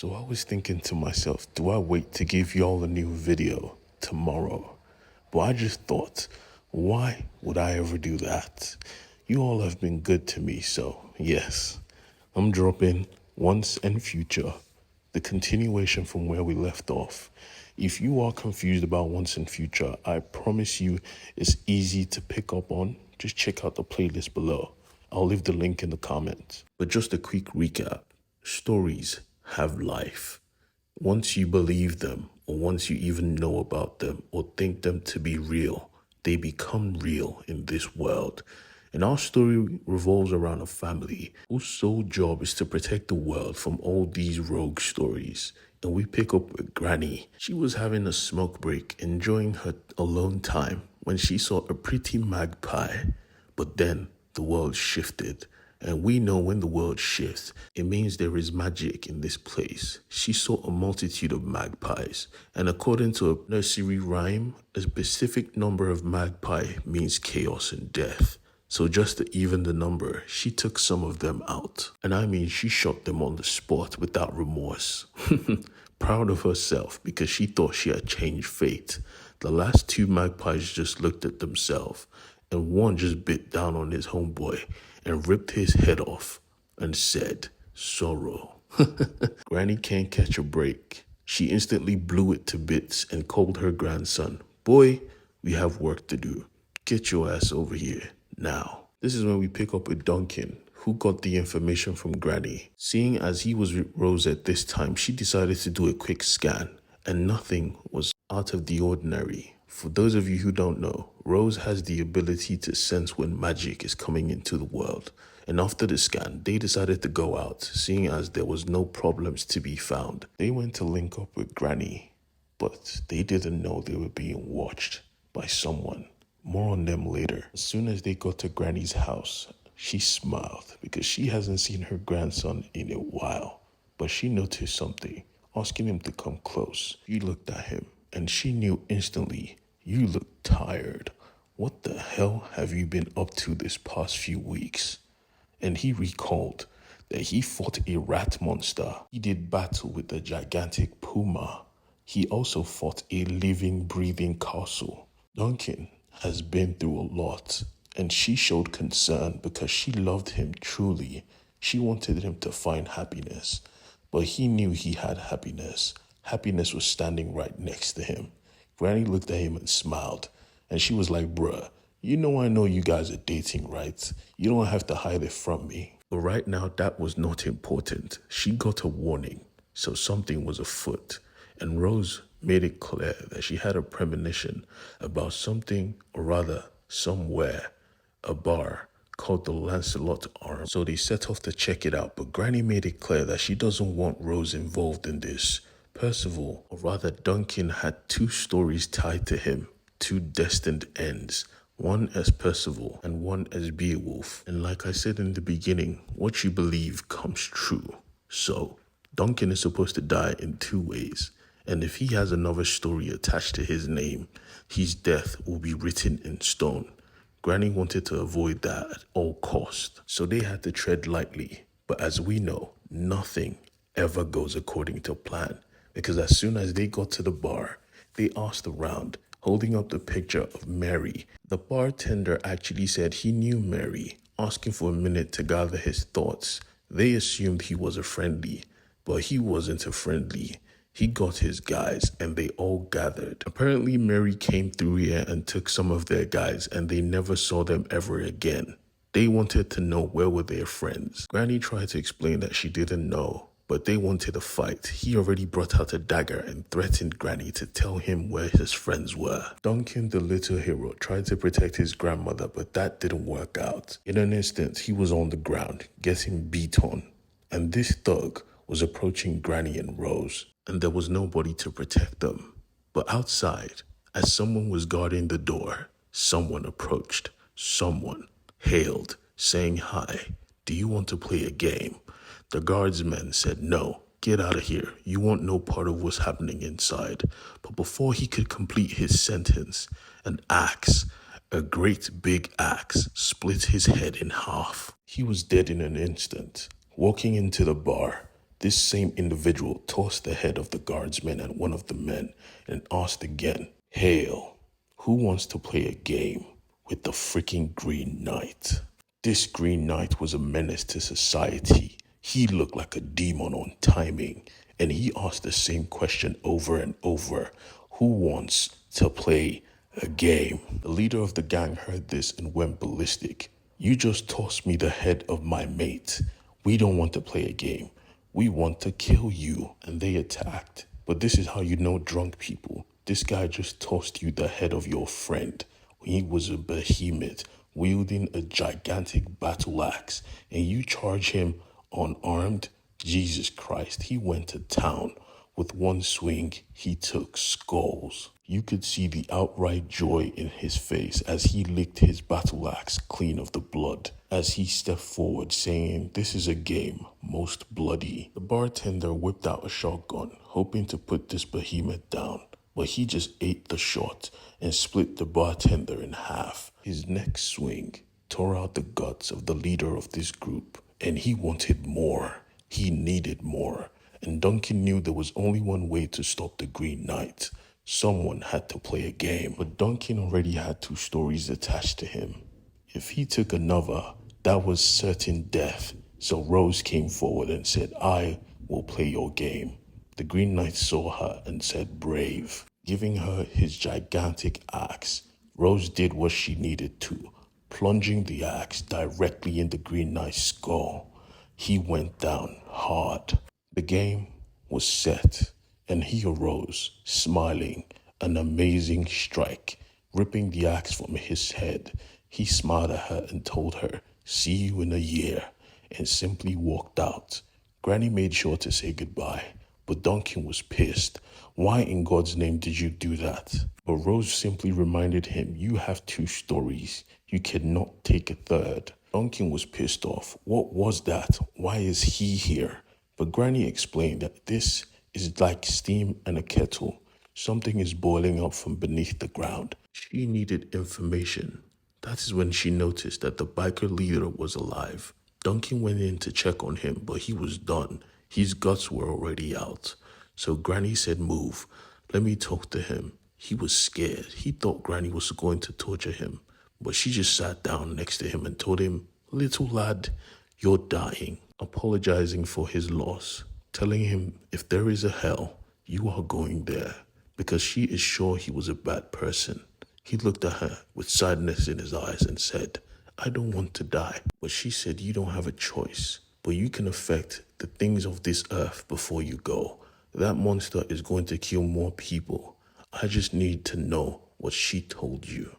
So I was thinking to myself, do I wait to give y'all a new video tomorrow? But I just thought, why would I ever do that? You all have been good to me, so yes, I'm dropping Once and Future, the continuation from where we left off. If you are confused about Once and Future, I promise you it's easy to pick up on. Just check out the playlist below. I'll leave the link in the comments. But just a quick recap. Stories have life. Once you believe them, or once you even know about them, or think them to be real, they become real in this world. And our story revolves around a family whose sole job is to protect the world from all these rogue stories. And we pick up with Granny. She was having a smoke break, enjoying her alone time, when she saw a pretty magpie. But then the world shifted. And we know when the world shifts, it means there is magic in this place. She saw a multitude of magpies, and according to a nursery rhyme, a specific number of magpie means chaos and death. So just to even the number, she took some of them out. And I mean, she shot them on the spot without remorse. Proud of herself because she thought she had changed fate. The last two magpies just looked at themselves, and one just bit down on his homeboy and ripped his head off and said, sorrow. Granny can't catch a break. She instantly blew it to bits and called her grandson, boy, we have work to do. Get your ass over here now. This is when we pick up with Duncan, who got the information from Granny. Seeing as he was with Rose at this time, she decided to do a quick scan, and nothing was out of the ordinary. For those of you who don't know, Rose has the ability to sense when magic is coming into the world. And after the scan, they decided to go out, seeing as there was no problems to be found. They went to link up with Granny, but they didn't know they were being watched by someone. More on them later. As soon as they got to Granny's house, she smiled because she hasn't seen her grandson in a while. But she noticed something, asking him to come close. She looked at him, and she knew instantly, you look tired. What the hell have you been up to this past few weeks? And he recalled that he fought a rat monster. He did battle with a gigantic puma. He also fought a living, breathing castle. Duncan has been through a lot, and she showed concern because she loved him truly. She wanted him to find happiness, but he knew he had happiness. Happiness was standing right next to him. Granny looked at him and smiled, and she was like, bruh, I know you guys are dating, right? You don't have to hide it from me. But right now, that was not important. She got a warning, so something was afoot. And Rose made it clear that she had a premonition about something, or rather, somewhere, a bar called the Lancelot Arms. So they set off to check it out, but Granny made it clear that she doesn't want Rose involved in this. Percival, or rather Duncan, had two stories tied to him, two destined ends, one as Percival and one as Beowulf. And like I said in the beginning, what you believe comes true. So Duncan is supposed to die in two ways, and if he has another story attached to his name, his death will be written in stone. Granny wanted to avoid that at all costs, so they had to tread lightly. But as we know, nothing ever goes according to plan. Because as soon as they got to the bar, they asked around, holding up the picture of Mary. The bartender actually said he knew Mary, asking for a minute to gather his thoughts. They assumed he was a friendly, but he wasn't a friendly. He got his guys, and they all gathered. Apparently, Mary came through here and took some of their guys, and they never saw them ever again. They wanted to know where were their friends. Granny tried to explain that she didn't know, but they wanted a fight. He already brought out a dagger and threatened Granny to tell him where his friends were. Duncan, the little hero, tried to protect his grandmother, but that didn't work out. In an instant, he was on the ground, getting beat on. And this thug was approaching Granny and Rose, and there was nobody to protect them. But outside, as someone was guarding the door, someone approached. Someone hailed, saying, hi, do you want to play a game? The guardsmen said, no, get out of here. You want no part of what's happening inside. But before he could complete his sentence, an axe, a great big axe, split his head in half. He was dead in an instant. Walking into the bar, This same individual tossed the head of the guardsman at one of the men and asked again, "Hail, who wants to play a game with the freaking Green Knight?" This Green Knight was a menace to society. He looked like a demon on timing, and he asked the same question over and over. Who wants to play a game? The leader of the gang heard this and went ballistic. "You just tossed me the head of my mate. We don't want to play a game. We want to kill you." And they attacked. But this is how you know drunk people. This guy just tossed you the head of your friend. He was a behemoth wielding a gigantic battle axe, and you charge him unarmed? Jesus Christ, he went to town. With one swing, he took skulls. You could see the outright joy in his face as he licked his battle axe clean of the blood, as he stepped forward saying, "This is a game, most bloody." The bartender whipped out a shotgun, hoping to put this behemoth down, but he just ate the shot and split the bartender in half. His next swing tore out the guts of the leader of this group, and he wanted more. He needed more. And Duncan knew there was only one way to stop the Green Knight. Someone had to play a game. But Duncan already had two stories attached to him. If he took another, that was certain death. So Rose came forward and said, "I will play your game." The Green Knight saw her and said, "Brave." Giving her his gigantic axe, Rose did what she needed to, plunging the axe directly in the Green Knight's skull. He went down hard. The game was set, and he arose, smiling, an amazing strike. Ripping the axe from his head, he smiled at her and told her, "See you in a year," and simply walked out. Granny made sure to say goodbye, but Duncan was pissed. Why in God's name did you do that? But Rose simply reminded him, "You have two stories. You cannot take a third." Duncan was pissed off. What was that? Why is he here? But Granny explained that this is like steam in a kettle. Something is boiling up from beneath the ground. She needed information. That is when she noticed that the biker leader was alive. Duncan went in to check on him, but he was done. His guts were already out. So Granny said, "Move. Let me talk to him." He was scared. He thought Granny was going to torture him. But she just sat down next to him and told him, "Little lad, you're dying," apologizing for his loss, telling him if there is a hell, you are going there, because she is sure he was a bad person. He looked at her with sadness in his eyes and said, "I don't want to die." But she said, "You don't have a choice, but you can affect the things of this earth before you go. That monster is going to kill more people. I just need to know what she told you.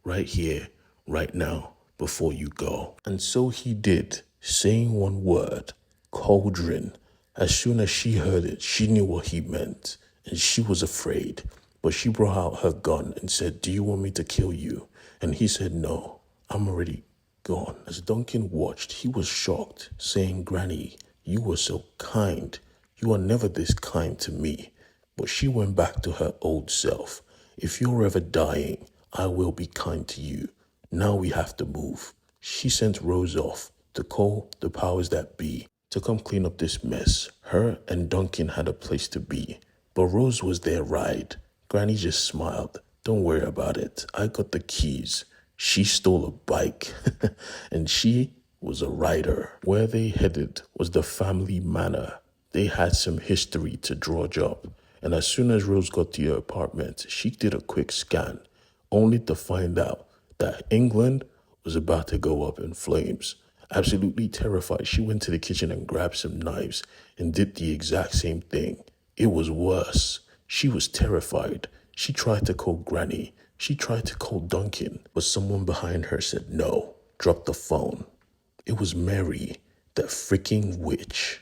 Right here, right now, before you go." And so he did, saying one word, cauldron. As soon as she heard it, she knew what he meant, and she was afraid. But she brought out her gun and said, "Do you want me to kill you?" And he said, "No, I'm already gone." As Duncan watched, he was shocked, saying, "Granny, you were so kind. You are never this kind to me." But she went back to her old self. "If you're ever dying, I will be kind to you. Now we have to move." She sent Rose off to call the powers that be to come clean up this mess. Her and Duncan had a place to be, but Rose was their ride. Granny just smiled. "Don't worry about it. I got the keys." She stole a bike, and she was a rider. Where they headed was the family manor. They had some history to drudge up, and as soon as Rose got to her apartment, she did a quick scan, only to find out that England was about to go up in flames. Absolutely terrified, she went to the kitchen and grabbed some knives and did the exact same thing. It was worse. She was terrified. She tried to call Granny. She tried to call Duncan, but someone behind her said no. Drop the phone. It was Mary, that freaking witch.